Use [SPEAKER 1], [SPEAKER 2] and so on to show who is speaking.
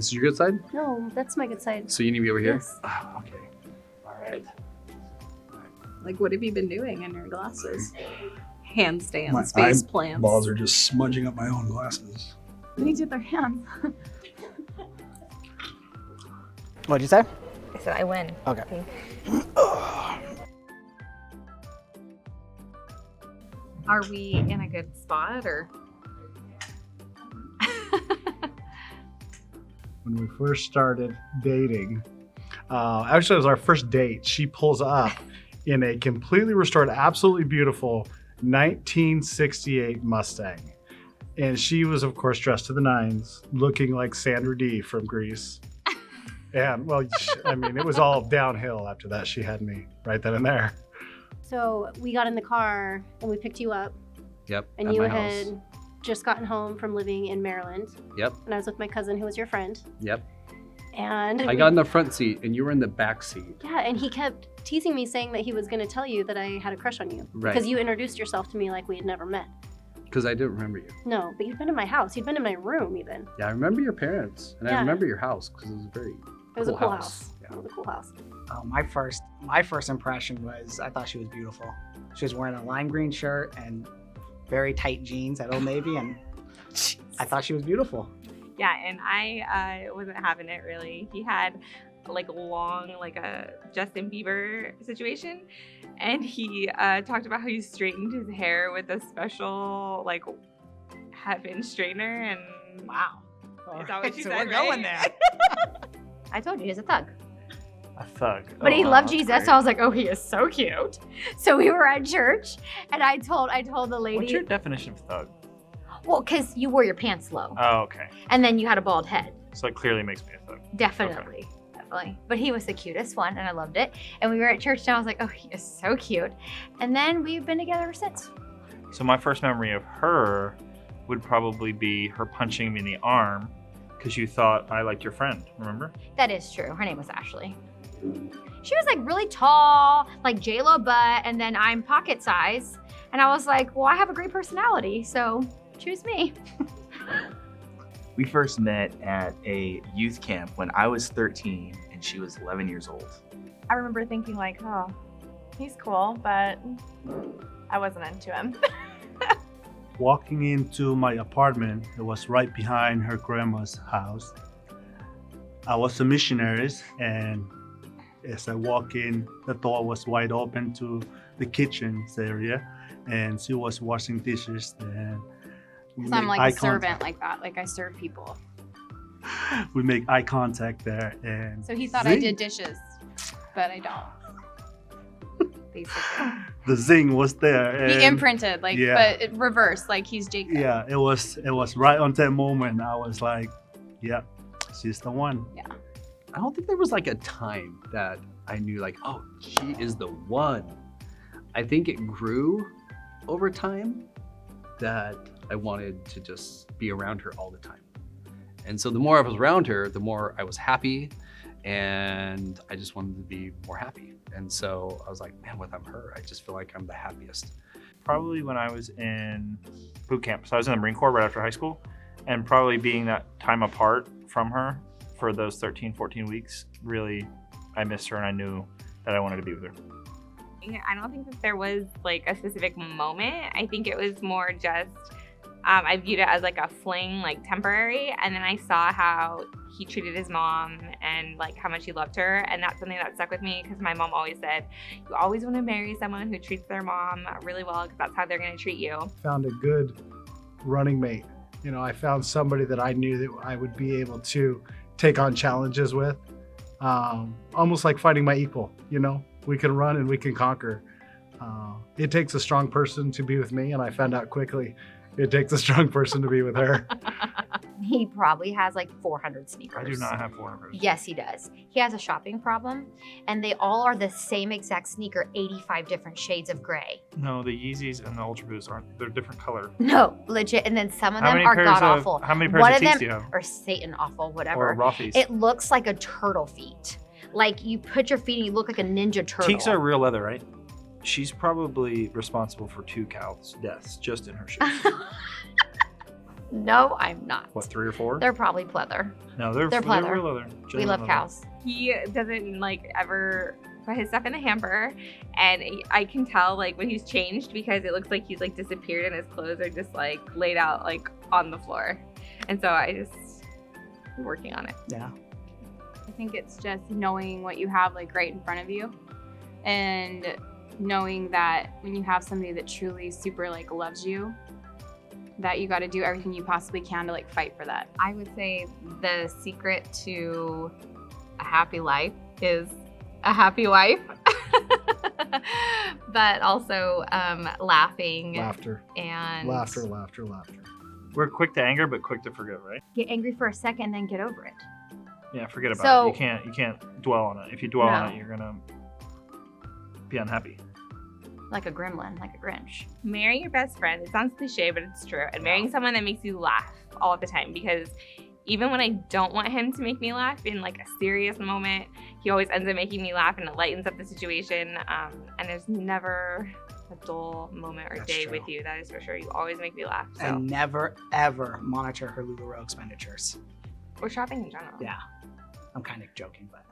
[SPEAKER 1] This is your good side?
[SPEAKER 2] No, that's my good side.
[SPEAKER 1] So you need to be over here?
[SPEAKER 2] Yes.
[SPEAKER 1] Oh, okay. All right.
[SPEAKER 3] Like, what have you been doing in your glasses? Handstands, face plants.
[SPEAKER 4] Balls are just smudging up my own glasses.
[SPEAKER 3] What do you do with their hands?
[SPEAKER 5] What'd you say?
[SPEAKER 6] I said I win.
[SPEAKER 5] Okay.
[SPEAKER 3] Are we in a good spot or?
[SPEAKER 7] When we first started dating, actually it was our first date. She pulls up in a completely restored, absolutely beautiful 1968 Mustang. And she was, of course, dressed to the nines, looking like Sandra Dee from Grease. And, well, I mean, it was all downhill after that. She had me right then and there.
[SPEAKER 2] So we got in the car and we picked you up.
[SPEAKER 1] Yep.
[SPEAKER 2] And
[SPEAKER 1] at
[SPEAKER 2] you
[SPEAKER 1] my
[SPEAKER 2] had
[SPEAKER 1] house.
[SPEAKER 2] just gotten home from living in Maryland.
[SPEAKER 1] Yep.
[SPEAKER 2] And I was with my cousin who was your friend.
[SPEAKER 1] Yep.
[SPEAKER 2] And
[SPEAKER 1] I got in the front seat and you were in the back seat.
[SPEAKER 2] Yeah, and he kept teasing me saying that he was going to tell you that I had a crush on you.
[SPEAKER 1] Right.
[SPEAKER 2] Because you introduced yourself to me like we had never met.
[SPEAKER 1] Because I didn't remember you.
[SPEAKER 2] No, but you've been in my house. You've been in my room even.
[SPEAKER 1] Yeah, I remember your parents. And I
[SPEAKER 2] Yeah.
[SPEAKER 1] remember your house because it was very
[SPEAKER 2] It was a cool house.
[SPEAKER 1] Yeah.
[SPEAKER 2] It was a cool house.
[SPEAKER 5] My first impression was I thought she was beautiful. She was wearing a lime green shirt and very tight jeans at Old Navy, and I thought she was beautiful.
[SPEAKER 6] Yeah, and I wasn't having it really. He had like long, like a Justin Bieber situation, and he talked about how he straightened his hair with a special like heaven straightener, and
[SPEAKER 5] Wow.
[SPEAKER 6] Is that what you
[SPEAKER 5] so
[SPEAKER 6] said,
[SPEAKER 5] we're going
[SPEAKER 6] right?
[SPEAKER 5] there.
[SPEAKER 8] I told you, he's a thug.
[SPEAKER 9] A thug.
[SPEAKER 8] But
[SPEAKER 9] Oh,
[SPEAKER 8] he
[SPEAKER 9] wow,
[SPEAKER 8] loved
[SPEAKER 9] that's
[SPEAKER 8] Jesus,
[SPEAKER 9] great.
[SPEAKER 8] so I was like, oh, he is so cute. So we were at church, and I told the lady,
[SPEAKER 9] What's your definition of thug?
[SPEAKER 8] well, because you wore your pants low,
[SPEAKER 9] Oh, okay.
[SPEAKER 8] and then you had a bald head.
[SPEAKER 9] So it clearly makes me a thug.
[SPEAKER 8] Definitely. Definitely. But he was the cutest one, and I loved it. And we were at church, and I was like, oh, he is so cute. And then we've been together ever since.
[SPEAKER 9] So my first memory of her would probably be her punching me in the arm because you thought I liked your friend, remember?
[SPEAKER 8] That is true. Her name was Ashley. She was like really tall, like J-Lo butt, and then I'm pocket size. And I was like, well, I have a great personality, so choose me.
[SPEAKER 10] We first met at a youth camp when I was 13 and she was 11 years old.
[SPEAKER 6] I remember thinking like, oh, he's cool, but I wasn't into him.
[SPEAKER 7] Walking into my apartment, it was right behind her grandma's house. I was a missionary, and as I walk in, the door was wide open to the kitchen area, and she was washing dishes. And we
[SPEAKER 3] So I'm
[SPEAKER 7] make
[SPEAKER 3] like
[SPEAKER 7] eye
[SPEAKER 3] a servant
[SPEAKER 7] contact.
[SPEAKER 3] like that. Like I serve people.
[SPEAKER 7] We make eye contact there, and
[SPEAKER 3] So he thought I
[SPEAKER 7] zing.
[SPEAKER 3] did dishes, but I don't. Basically.
[SPEAKER 7] The zing was there.
[SPEAKER 3] He
[SPEAKER 7] and
[SPEAKER 3] imprinted, like,
[SPEAKER 7] yeah.
[SPEAKER 3] but it reversed, like he's Jacob.
[SPEAKER 7] Yeah, it was right on that moment. I was like, yeah, she's the one.
[SPEAKER 3] Yeah.
[SPEAKER 1] I don't think there was like a time that I knew like, oh, she is the one. I think it grew over time that I wanted to just be around her all the time. And so the more I was around her, the more I was happy, and I just wanted to be more happy. And so I was like, man, with her, I just feel like I'm the happiest.
[SPEAKER 9] Probably when I was in boot camp. So I was in the Marine Corps right after high school, and probably being that time apart from her for those 13, 14 weeks, really, I missed her and I knew that I wanted to be with her.
[SPEAKER 6] I don't think that there was like a specific moment. I think it was more just, I viewed it as like a fling, like temporary. And then I saw how he treated his mom and like how much he loved her. And that's something that stuck with me because my mom always said, you always want to marry someone who treats their mom really well because that's how they're going to treat you.
[SPEAKER 7] Found a good running mate. You know, I found somebody that I knew that I would be able to take on challenges with. Almost like fighting my equal, you know? We can run and we can conquer. It takes a strong person to be with me, and I found out quickly it takes a strong person to be with her.
[SPEAKER 8] He probably has like 400 sneakers.
[SPEAKER 9] I do not have 400.
[SPEAKER 8] Yes, he does. He has a shopping problem, and they all are the same exact sneaker, 85 different shades of gray.
[SPEAKER 9] No, the Yeezys and the Ultra Boosts aren't. They're different color.
[SPEAKER 8] No, legit. And then some of
[SPEAKER 9] How
[SPEAKER 8] them
[SPEAKER 9] many
[SPEAKER 8] are
[SPEAKER 9] pairs
[SPEAKER 8] god
[SPEAKER 9] of-
[SPEAKER 8] awful.
[SPEAKER 9] how many pairs
[SPEAKER 8] One
[SPEAKER 9] of
[SPEAKER 8] of
[SPEAKER 9] tees
[SPEAKER 8] them
[SPEAKER 9] do you have?
[SPEAKER 8] are Satan awful, whatever.
[SPEAKER 9] Or raw feet.
[SPEAKER 8] It looks like a turtle feet. Like you put your feet and you look like a ninja turtle.
[SPEAKER 11] Teaks are real leather, right? She's probably responsible for 2 cows' deaths just in her shoes.
[SPEAKER 8] No, I'm not.
[SPEAKER 9] What, 3 or 4?
[SPEAKER 8] They're probably pleather.
[SPEAKER 9] No, they're
[SPEAKER 8] pleather.
[SPEAKER 9] real leather.
[SPEAKER 8] We
[SPEAKER 9] Genuine
[SPEAKER 8] love
[SPEAKER 9] leather.
[SPEAKER 8] cows.
[SPEAKER 6] He doesn't like ever put his stuff in the hamper, and I can tell like when he's changed because it looks like he's like disappeared and his clothes are just like laid out like on the floor. And so I'm working on it.
[SPEAKER 5] Yeah.
[SPEAKER 12] I think it's just knowing what you have like right in front of you, and knowing that when you have somebody that truly super like loves you, that you got to do everything you possibly can to like fight for that.
[SPEAKER 13] I would say the secret to a happy life is a happy wife, but also laughing.
[SPEAKER 7] Laughter.
[SPEAKER 13] And
[SPEAKER 7] Laughter, laughter, laughter.
[SPEAKER 9] We're quick to anger, but quick to forget, right?
[SPEAKER 8] Get angry for a second, then get over it.
[SPEAKER 9] Yeah, forget about
[SPEAKER 8] So-
[SPEAKER 9] it. You can't dwell on it. If you dwell on
[SPEAKER 8] No.
[SPEAKER 9] it, you're gonna be unhappy.
[SPEAKER 8] Like a gremlin, like a Grinch.
[SPEAKER 6] Marrying your best friend, it sounds cliche, but it's true. And marrying someone that makes you laugh all of the time, because even when I don't want him to make me laugh in like a serious moment, he always ends up making me laugh and it lightens up the situation. And there's never a dull moment or
[SPEAKER 5] That's
[SPEAKER 6] day
[SPEAKER 5] true.
[SPEAKER 6] with you. That is for sure. You always make me laugh. So,
[SPEAKER 5] And never, ever monitor her LuLaRoe expenditures.
[SPEAKER 6] or shopping in general.
[SPEAKER 5] Yeah. I'm kind of joking, but